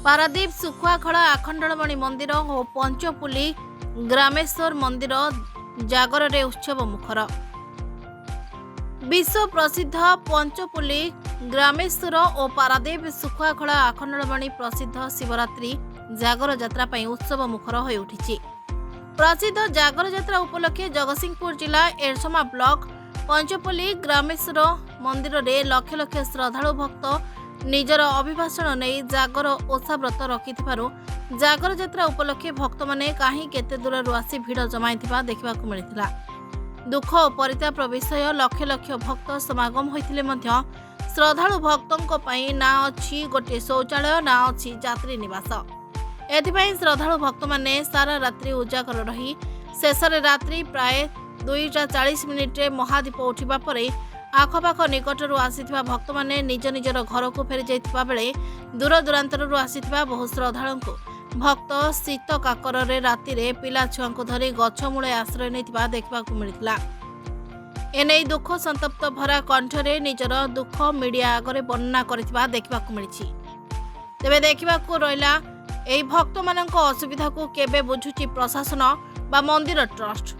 पारादीप सुखुआखड़ा आखंडलमणि मंदिर और पंचपुली ग्रामेश्वर मंदिर जागर रे उत्सव मुखर। विश्व प्रसिद्ध पंचपुली ग्रामेश्वर और पारादीप सुखुआखड़ा आखंडलमणि प्रसिद्ध शिवरात्रि जागर यात्रा पई उत्सव मुखर हो उठिछि। प्रसिद्ध जागर यात्रा उपलक्षे जगतसिंहपुर जिला एरसमा ब्लॉक पंचपुली ग्रामेश्वर मंदिर रे लक्ष लक्ष श्रद्धालु भक्त निजर अभिभाषण नहीं जागर ओषा व्रत रखिथिबारु जागर यात्रा उपलक्षे भक्त माने काहे केते दूररु आसी भिड़ जमाइथिबा देखिबाकु मिलिथिला। दुख और परिताप विषय लक्ष लक्ष भक्त समागम होइथिले मध्य श्रद्धालु भक्तों पई ना अछि गोटे शौचालय ना अछि यात्री निवास। एथिपई श्रद्धालु भक्त माने सारा रात्रि उजागर रही शेष रात्रि प्राय 2:40 महादीप उठिबा परे आखपाख निकटरू आसीथिबा भक्त माने निज निजर घर को फेरी जाइथिबा बेले दूर दूरांतररू आसीथिबा बहु श्रद्धालुंकु भक्त शीत काकर रे राति रे पिला छुआ को धरी गछ मूले आश्रय नेथिबा देखबाकू मिलिथिला। एनै दुख संतप्त भरा कंठरे निजर दुख मीडिया आगरे वर्णना करथिबा देखबाकू मिलिछि। तेबे देखबाकू रहिला एई भक्त मानक असुविधा को केबे बुझुछि प्रशासन बा मंदिर ट्रस्ट।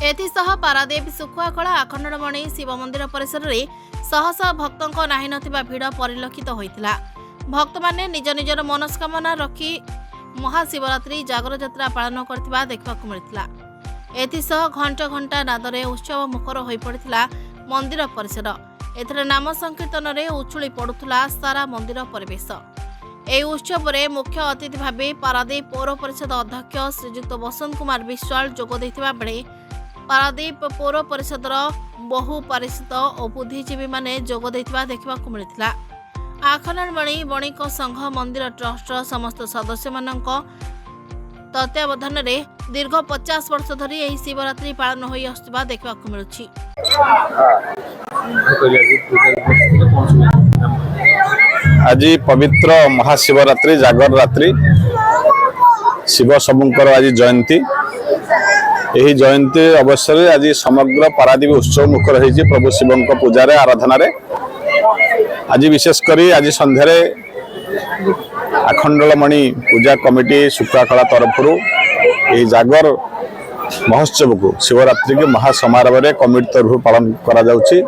एथिसह पारादीप सुखुआखड़ा आखंडलमणि शिव मंदिर परिसर में शह शह भक्तों नाही नथिबा भिड़ परिलक्षित होइतिला। भक्त माने निज निजर मनस्कामना रखी महाशिवरात्रि जागर यात्रा पालन करथिबा देखबाकू मिलिथिला। एथिसह घंटा घंटा नादरे उत्सव मुखर होई पड़िथिला मंदिर परिसर। एथरे नाम संकीर्तन रे उछुली पड़ुथुला सारा मंदिर परिवेश। ए उत्सव रे मुख्य अतिथि भाबे पारादीप पौर परिषद अध्यक्ष श्रीजुक्त वसंत कुमार विश्वाल जोग दैथिबा बेले पारादीप पौर परिषदर बहु पारिषद और बुद्धिजीवी माने जोग दैथिबा देखबाकू मिलिथिला। आखंडलमणि बणिक संघ मंदिर ट्रस्ट समस्त सदस्य मानक तत्वावधान रे दीर्घ 50 वर्ष धरी एही शिवरात्रि पालन होई आसुबा देखबाकू मिलुछि। आज पवित्र महाशिवरात्रि जागर रात्रि शिव सबुंकर आज जयंती। यही जयंती अवसर में आज समग्र पारादीप उत्सव मुखर होइछि प्रभु शिवंक पूजा रे आराधना रे। आज विशेषकर आज संध्यार आखंडलमणि पूजा कमिटी सुखुआखड़ा तरफ जागर महोत्सव को शिवरात्रि के महासमारोह रे कमिटी तरफ पालन करा जाउछि।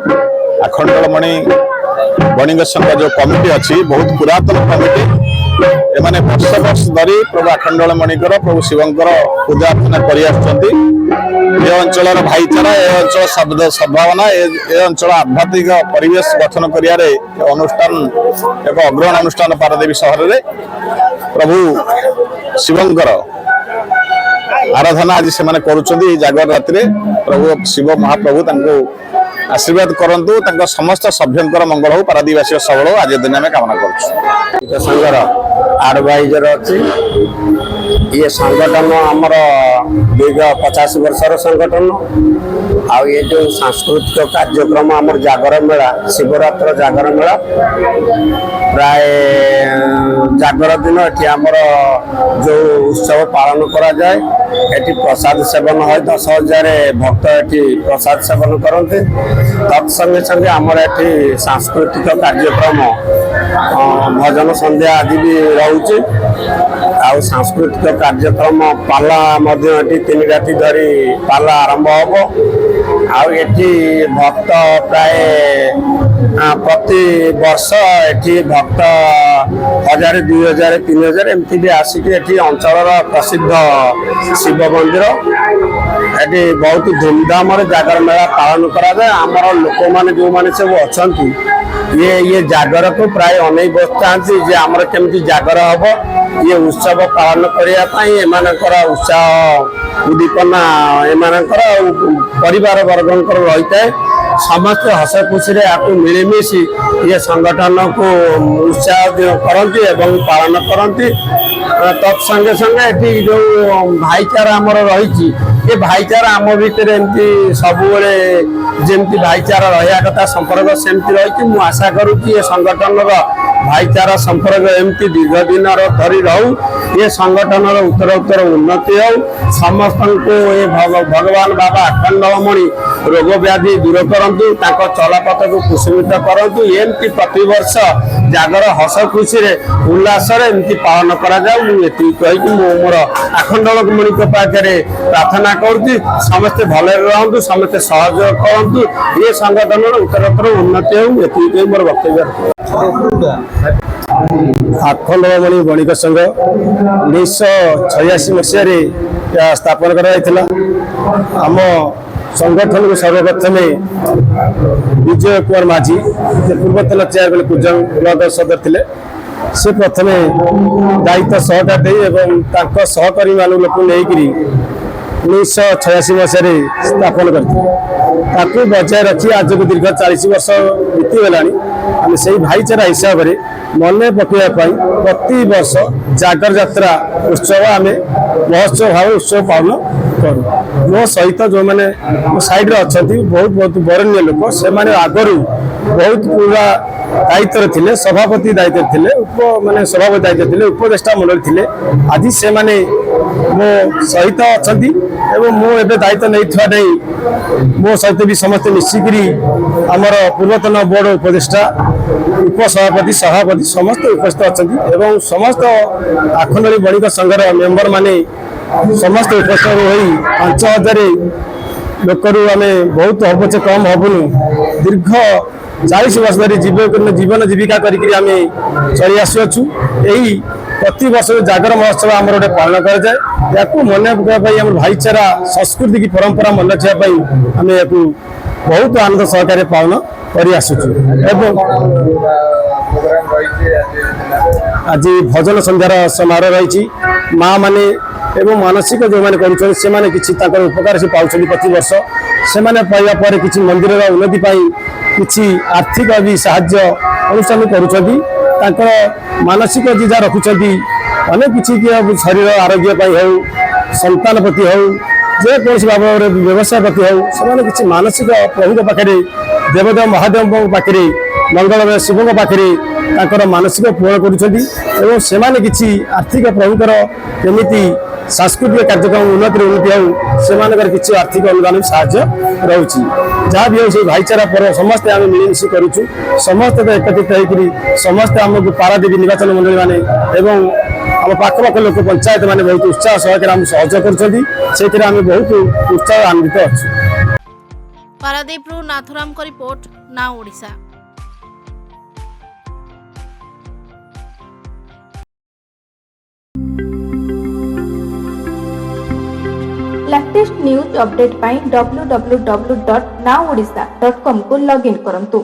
आखंडलमणि बणिक संघ जो कमिटी अच्छी बहुत पुरातन कमिटी एमाने वर्ष वर्ष धरी प्रभु आखंडलमणिकर प्रभु शिवंकर पूजा अर्चना करि आछंती। ए अंचलर भाईचारा ए अंचल शब्द सद्भावना ए अंचल आध्यात्मिक परिवेश गठन करियारे अनुष्ठान एक अग्रहण अनुष्ठान पारादीप शहर रे प्रभु शिवंकर आराधना आज से माने करूछंती। जागर रात्रि प्रभु शिव महाप्रभु तांको आशीर्वाद करंतु तांको समस्त सभ्यंकर मंगल हो पारादीवासी सबल आज दिन आम कामना कर संघर एडवाइजर अच्छी ये संगठन आमर दीर्घ 50 वर्षर संगठन आ ये जो सांस्कृतिक कार्यक्रम आमर जागर मेला शिवरात्र जागर मेला प्राय जागर दिन ये आमर जो उत्सव पालन करा जाए एटी प्रसाद सेवन है 10,000 भक्त एटी प्रसाद सेवन करते। तत्संगे संगे आमर एटी सांस्कृतिक कार्यक्रम भजन संध्या आदि भी रोचे। आउ सांस्कृतिक कार्यक्रम पाला मध्य एटी 3 राति धरी पाला आरंभ हम। आउ एटी भक्त प्राय प्रति वर्ष एटी भक्त 1000 2000 3000 एमती भी आसिक एटी अंचल प्रसिद्ध शिव मंदिर एटी बहुत धूमधाम जागर मेला पालन करा जाए। आमर लोक मैंने जो मैंने सब अच्छा ये जागर को प्राय अनेक बसते जे आमर केमती जागर हम ये उत्सव पालन करने उत्साह उद्दीपना एम परिवार वर्गंकर रही है। समस्त हस खुशी मिलमिशी ये संगठन को उत्साह करती एवं पालन करती। तत्संगे संगे ये जो भाईचारा आमर रही ये भाईचारा आम भितर एमती सब जमी भाईचारा रहा कथा संपर्क सेमती रही। मुझे आशा करुँच ये संगठन भाईचारा संपर्क एमती दीर्घ दिन धरी रहू ये संगठन उत्तर उन्नति हो समस्त को भगवान बाबा अखंडमणि रोग व्याधि दूर करंतु ताको चलापथ को कुसुमित करंतु एमती प्रतिवर्ष जागर हस खुशी रे उल्लास रे एमती पालन करा जाऊ एति कहि कि मोर अखंडमणि को पाखरे प्रार्थना करूची समस्त भले रहंतु समस्त सहयोग करंतु ये संगठन उत्तर उन्नति हो एति कहि मोर वक्तव्य अखंडमणि बणिक संघ 1986 मसीह स्थापन कर आम संगठन को सर्वप्रथम विजय कुमार माझी पूर्वतन चेयरमैन कुजंग ब्लॉक सदर थे से प्रथम दायित्व सहकार दे एवं सहकारी मान लोक नहीं 1986 मसीह स्थापन करते बजाय रखी आज को दीर्घ 40 वर्ष बीतीगला आम से भाईचारा हिसाब से मन पकड़ापी प्रति वर्ष जागर जात्रा उत्सव आम महोत्सव भाव उत्सव पालन करूँ मो सहित जो मैंने मो साइड अच्छा बहुत बहुत बरण्य लोक से आगु बहुत पूरा दायित्व थे सभापति दायित्व थे माने सभापति दायित्व थे उपदेष्टा मंडल थे आज से माने मो सहित अच्छा मुझे दायित्व नहीं मो सहित भी समस्त मिसिकी आमर पूर्वतन बोर्ड उपदेष्टा उपसभापति सभापति समस्त उपस्थित अच्छा समस्त आखंडमणि बणिक संघर मेंबर माने समस्त उपस्थित हो 5000 लोक आम बहुत हम पचे कम हबुनु दीर्घ 40 वर्ष धरी जीवन जीविका करके चली आसुचु यही प्रति वर्ष जागर महोत्सव आम गोटे पालन कराए या मन पकाई आम भाईचारा संस्कृति की परंपरा मन रखापी आम या बहुत आनंद सहकार पालन कर आसुचु आज भजन संध्यार समारोह रही माँ माने एवं मानसिक जो मैंने कर किसी उपकार से पाँच प्रति वर्ष से पाइबा पर किसी मंदिर उन्नति किसी आर्थिक भी साहाय्य अनुष्ठान कर मानसिक जी जहाँ रखुंट अनेक किसी शरीर आरोग्य हो संतान प्रति हो जेकोसी भाव व्यवसाय प्रति हो से किसी मानसिक प्रभु पाखे देवदेव महादेव पाखे मंगल शिव पाखे मानसिक पूर्ण कर किसी आर्थिक प्रभुकर केमिति सांस्कृतिक कार्यक्रम उन्नति हो से किसी आर्थिक अनुदान साहाय्य रोचे जहाँ भी हो भाईचारा पर्व समस्ते आम मिलमिशी करुचु समस्त एकत्रित होकर समस्ते आमको पारादीप निर्वाचन मंडली माने एवं आम पाखपाख लोक पंचायत माने बहुत उत्साह सहकार आम सहयोग कर बहुत उत्साह आनंदित अच्छु। पारादीप नाथुराम को रिपोर्ट ना ओडिशा। लेटेस्ट न्यूज अपडेट पाई www.nowodisha.com को लॉगिन करंतु।